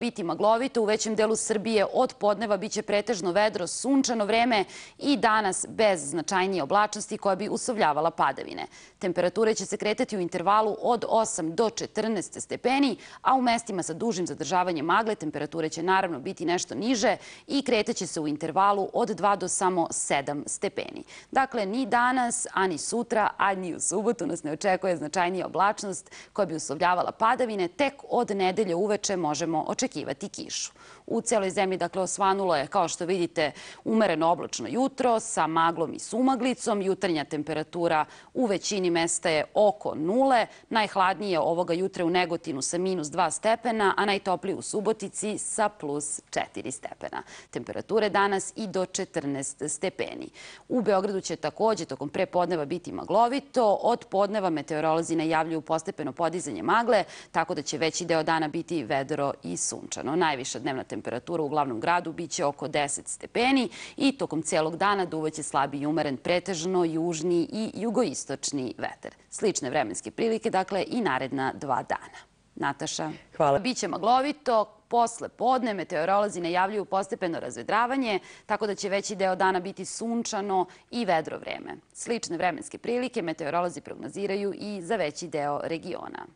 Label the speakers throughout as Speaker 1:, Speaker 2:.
Speaker 1: Biti maglovito, u većem delu Srbije od podneva biće pretežno vedro, sunčano vreme i danas bez značajnije oblačnosti koja bi uslovljavala padavine. Temperature će se kretati u intervalu od 8 do 14 stepeni, a u mestima sa dužim zadržavanjem magle temperature će naravno biti nešto niže i kretaće se u intervalu od 2 do samo 7 stepeni. Dakle, ni danas, a ni sutra, a ni u subotu nas ne očekuje značajnija oblačnost koja bi uslovljavala padavine. Tek od nedelje uveče možemo očekivati kišu. U celoj zemlji, dakle, osvanulo je, kao što vidite, umereno oblačno jutro sa maglom i sumaglicom. Jutarnja temperatura u većini mesta je oko nule. Najhladnije ovoga jutra u Negotinu sa -2 stepena, a najtoplije u Subotici sa +4 stepena. Temperature danas i do 14 stepeni. U Beogradu će takođe tokom prepodneva biti maglovito. Od podneva meteorolozi najavljuju postepeno podizanje magle, tako da će veći deo dana biti vedro i sunčano. Najviša dnevna temperatura u glavnom gradu biće oko 10 stepeni i tokom celog dana duvaće slabi i umeren pretežno južni i jugoistočni vetar. Slične vremenske prilike, dakle, i naredna 2 dana. Nataša.
Speaker 2: Hvala.
Speaker 1: Biće maglovito. Posle podne meteorolozi najavljuju postepeno razvedravanje, tako da će veći deo dana biti sunčano i vedro vreme. Slične vremenske prilike meteorolozi prognoziraju i za veći deo regiona.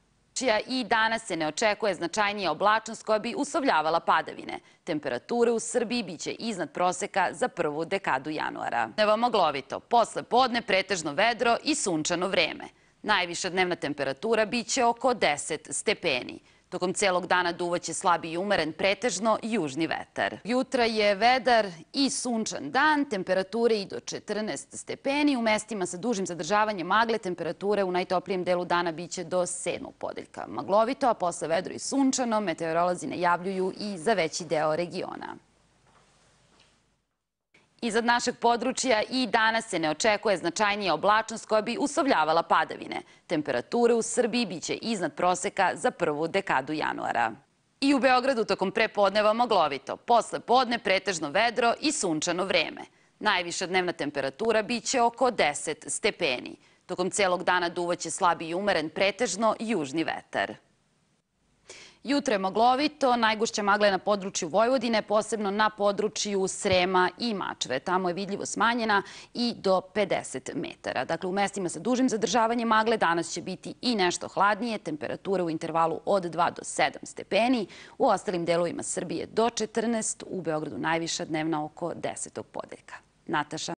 Speaker 1: I danas se ne očekuje značajnija oblačnost koja bi uslovljavala padavine. Temperature u Srbiji biće iznad proseka za prvu dekadu januara. Maglovito, posle podne pretežno vedro i sunčano vreme. Najviša dnevna temperatura biće oko 10 stepeni. Tokom celog dana duvaće slabi i umeren pretežno južni vetar. Jutra je vedar i sunčan dan, temperature i do 14 stepeni. U mestima sa dužim zadržavanjem magle temperature u najtoplijem delu dana biće do 7. podeljka. Maglovito, a posle vedro i sunčano, meteorolozi najavljuju i za veći deo regiona. Iznad našeg područja i danas se ne očekuje značajnija oblačnost koja bi uslovljavala padavine. Temperature u Srbiji biće iznad proseka za prvu dekadu januara. I u Beogradu tokom prepodneva maglovito. Posle podne pretežno vedro i sunčano vreme. Najviša dnevna temperatura biće oko 10 stepeni. Tokom celog dana duvaće slabi i umeren pretežno južni vetar. Jutro je maglovito, najgušća magla je na području Vojvodine, posebno na području Srema i Mačve. Tamo je vidljivo smanjena i do 50 metara. Dakle, u mestima sa dužim zadržavanjem magle danas će biti i nešto hladnije, temperature u intervalu od 2 do 7 stepeni, u ostalim delovima Srbije do 14, u Beogradu najviša dnevna oko 10. podeljka. Nataša.